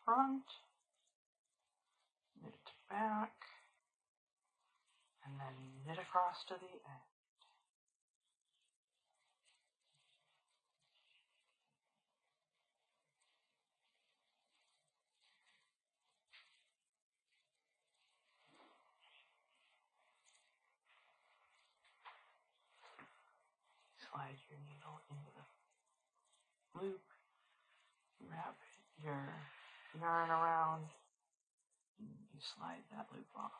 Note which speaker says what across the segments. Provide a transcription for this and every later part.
Speaker 1: front, knit back, and then knit across to the end. Slide your needle into the loop, wrap your yarn around, and you slide that loop off.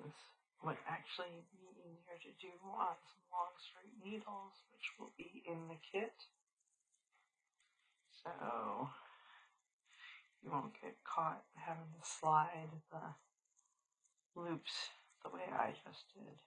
Speaker 1: This would actually be easier to do on some long straight needles, which will be in the kit. So you won't get caught having to slide the loops the way I just did.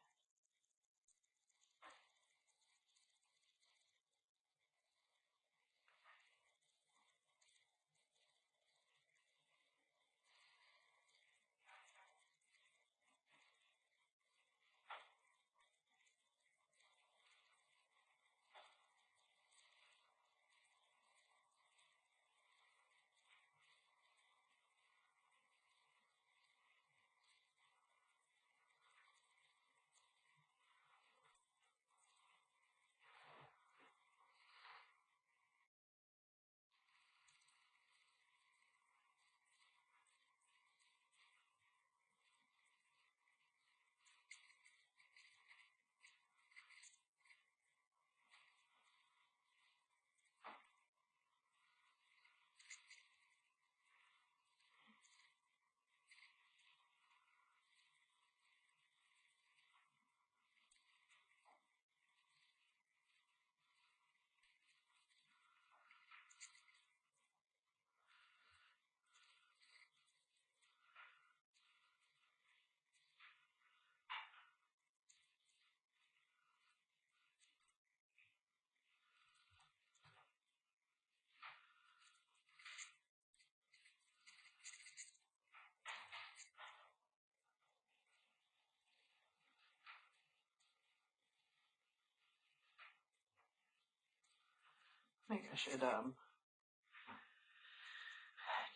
Speaker 1: I think I should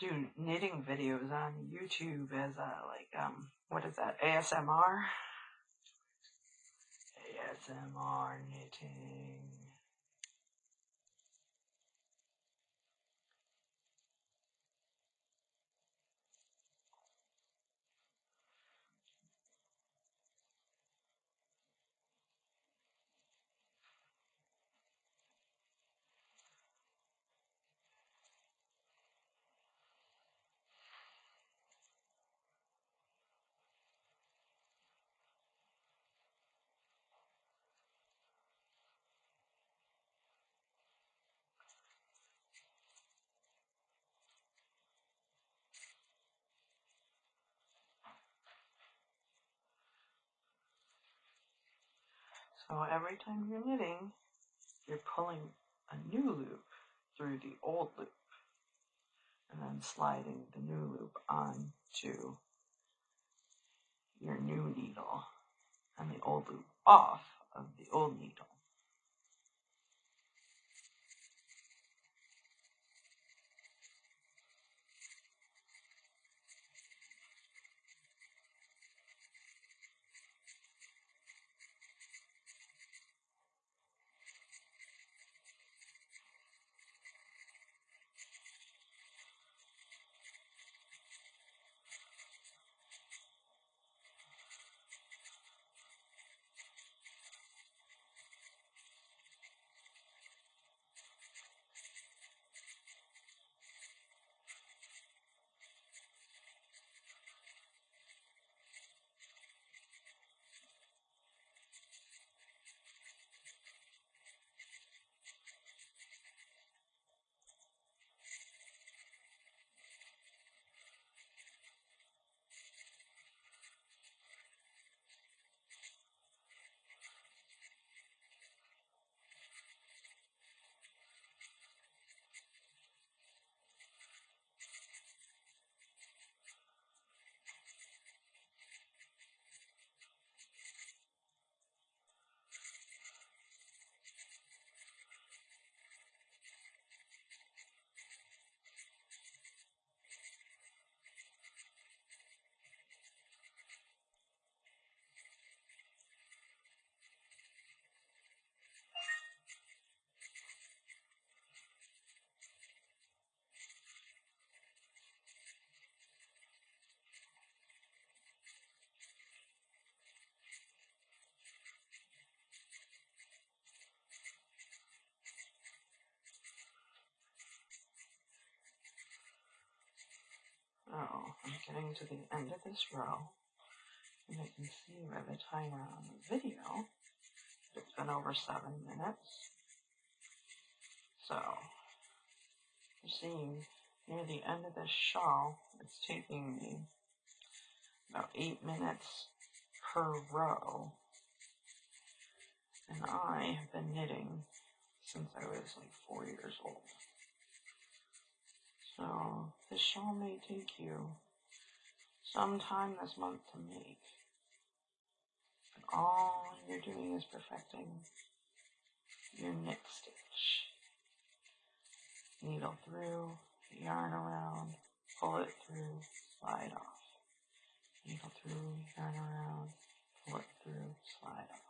Speaker 1: do knitting videos on YouTube as what is that, ASMR? ASMR knitting. So every time you're knitting, you're pulling a new loop through the old loop and then sliding the new loop onto your new needle and the old loop off of the old needle. getting to the end of this row, and I can see by the timer on the video, it's been over 7 minutes. So, you're seeing near the end of this shawl, it's taking me about 8 minutes per row. And I have been knitting since I was like 4 years old. So this shawl may take you some time this month to make. But all you're doing is perfecting your knit stitch. Needle through, yarn around, pull it through, slide off. Needle through, yarn around, pull it through, slide off.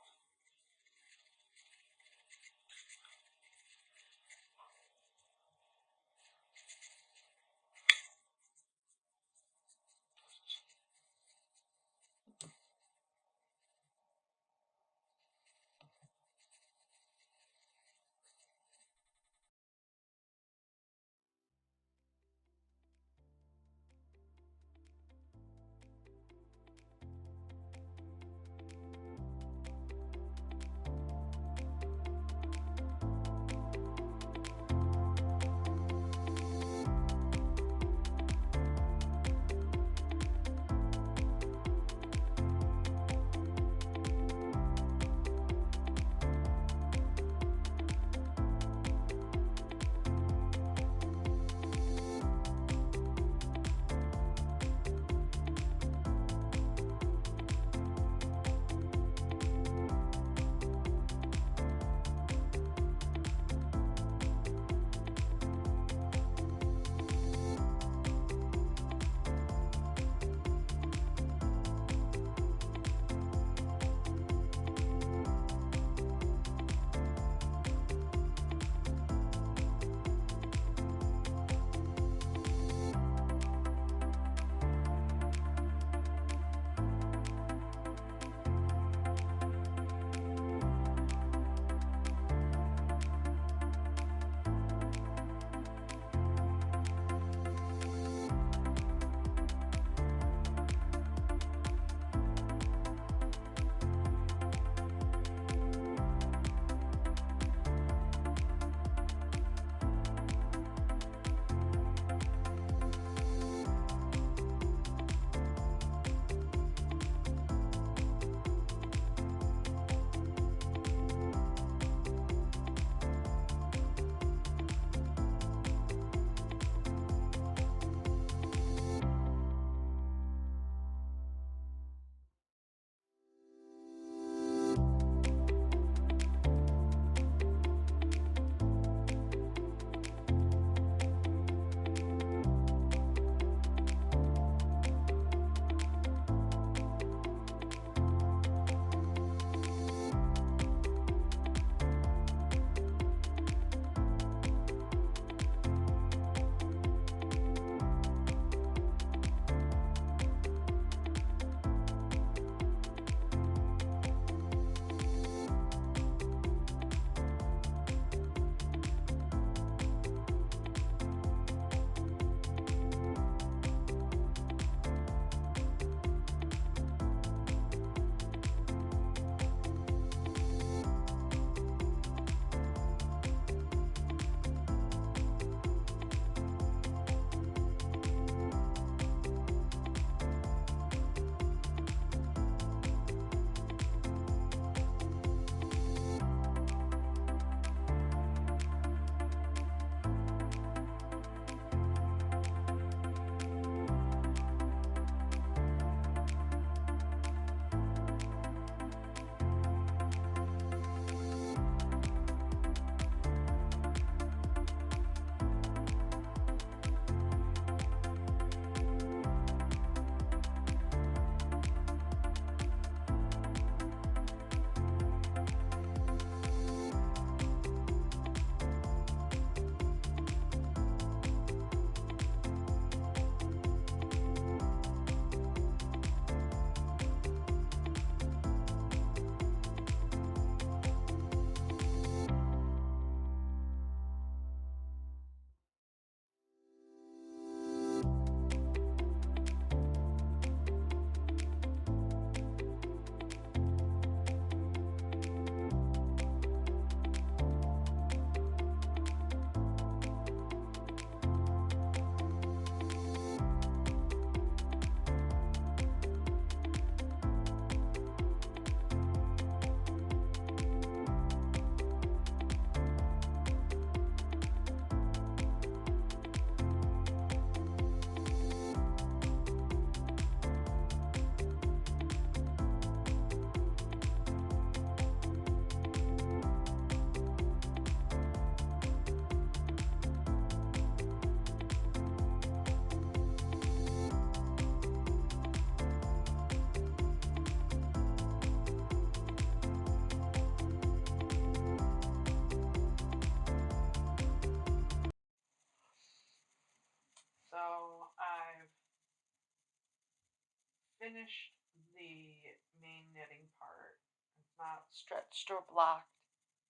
Speaker 1: finished the main knitting part. It's not stretched or blocked,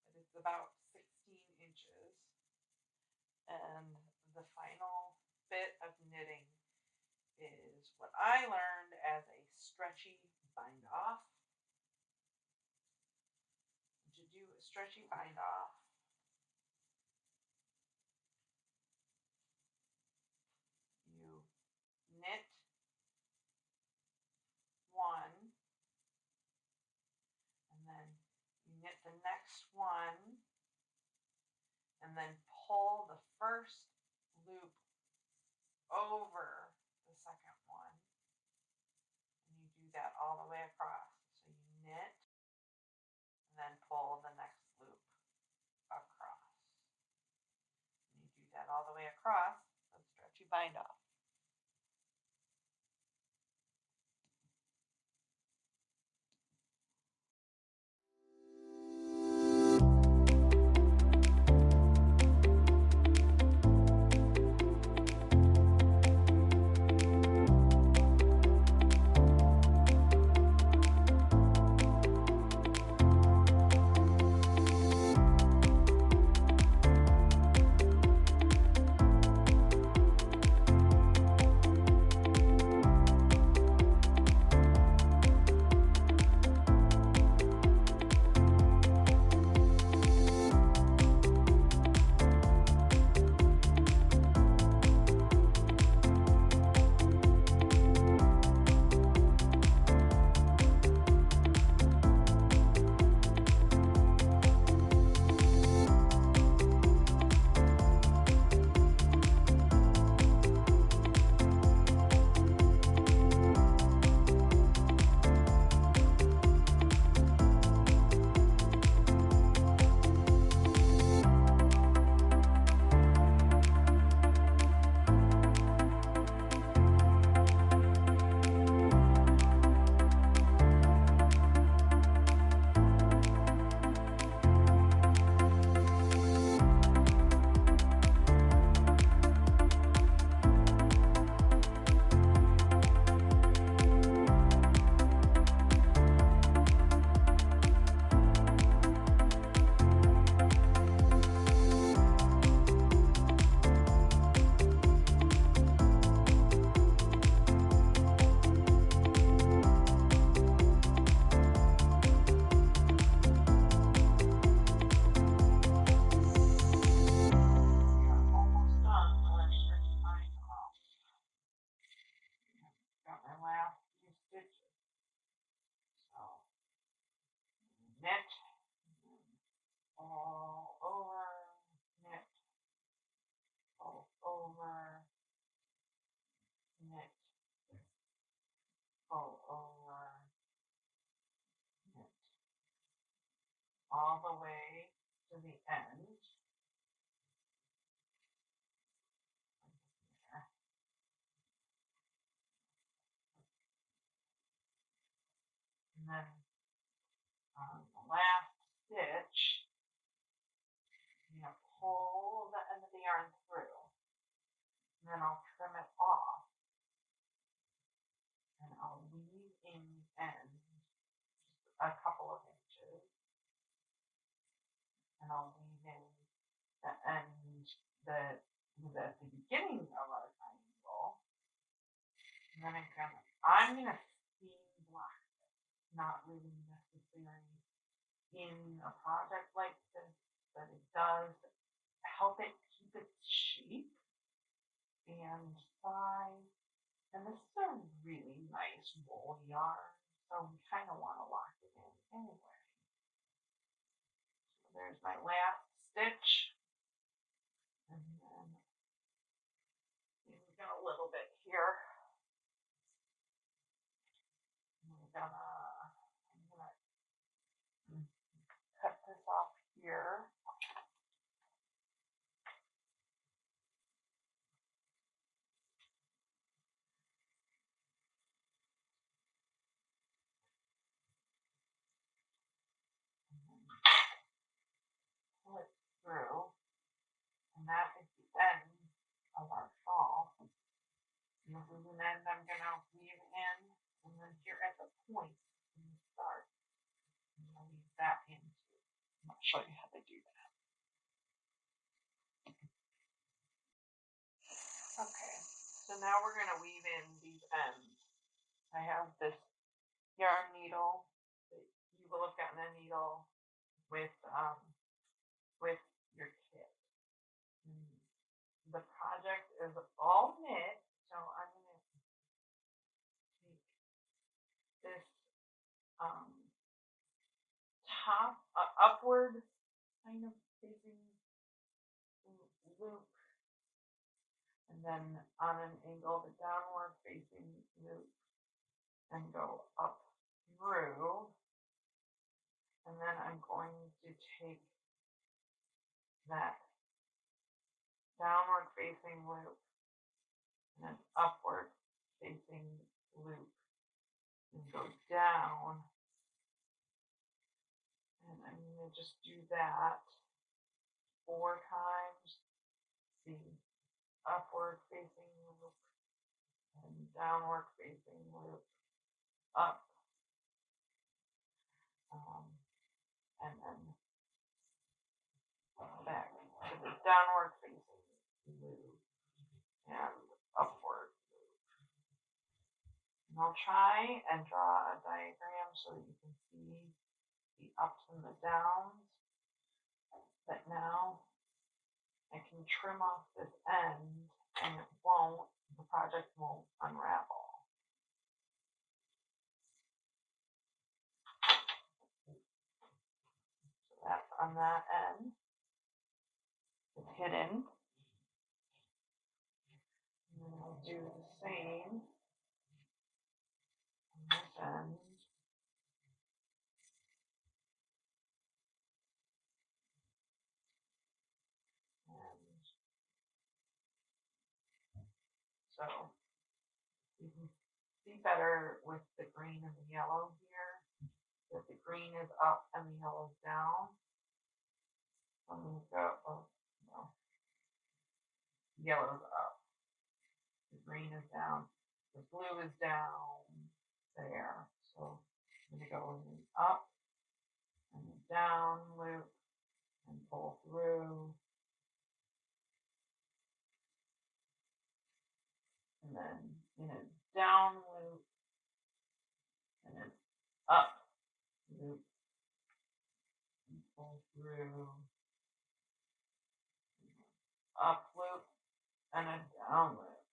Speaker 1: but it's about 16 inches. And the final bit of knitting is what I learned as a stretchy bind off. To do a stretchy bind off, you knit one, and then you knit the next one, and then pull the first loop over the second one, and you do that all the way across. So you knit and then pull the next loop across. And you do that all the way across, so stretchy bind off. Knit, all over, knit, all over, knit, all over, knit, all the way to the end. And then on the last stitch, you know, pull the end of the yarn through. And then I'll trim it off. And I'll leave in the end just a couple of inches. And I'll leave in the end that was at the beginning of our triangle. And then I'm gonna seam block it. Not really necessary in a project like this, but it does help it keep its shape and size. And this is a really nice wool yarn, so we kind of want to lock it in anyway. So there's my last stitch, and then we've got a little bit here. I'm gonna cut this off here. Pull it through, and that is the end of our shawl. And then I'm gonna weave in And then here at the point, when you start, I'm going to leave that in too. I'm going to show you how to do that. Okay, so now we're going to weave in these ends. I have this yarn needle. You will have gotten a needle with your kit. The project is all knit, so I'm going to take this top upward kind of facing loop, and then on an angle the downward facing loop, and go up through, and then I'm going to take that downward facing loop and an upward facing loop and go down, and I'm going to just do that 4 times, the upward facing loop and downward facing loop up, and then back to the downward facing loop and upward loop. And I'll try and draw a diagram so that you can see the ups and the downs, but now I can trim off this end and the project won't unravel. So that's on that end. It's hidden. And then I'll do the same on this end. And so you can see better with the green and the yellow here, that the green is up and the yellow is down. I'm going to go, yellow is up, the green is down, the blue is down there. So I'm going to go in the up and the down loop and pull through. And then in a down loop and an up loop and pull through. Up loop and a down loop.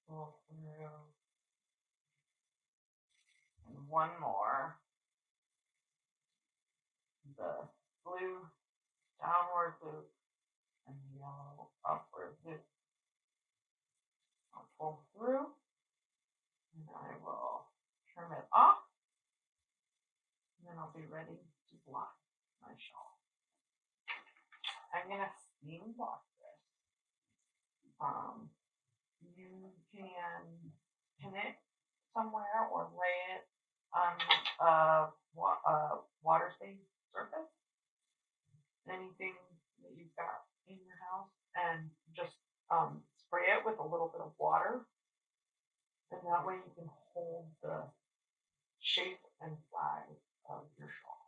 Speaker 1: Pull through. And one more. The blue downward loop and the yellow upward loop. I'll pull through and I will trim it off, and then I'll be ready to block my shawl. I'm going to seam block this. You can pin it somewhere or lay it on a water-safe surface, anything that you've got in your house, and just spray it with a little bit of water, and that way you can hold the shape and size of your shawl.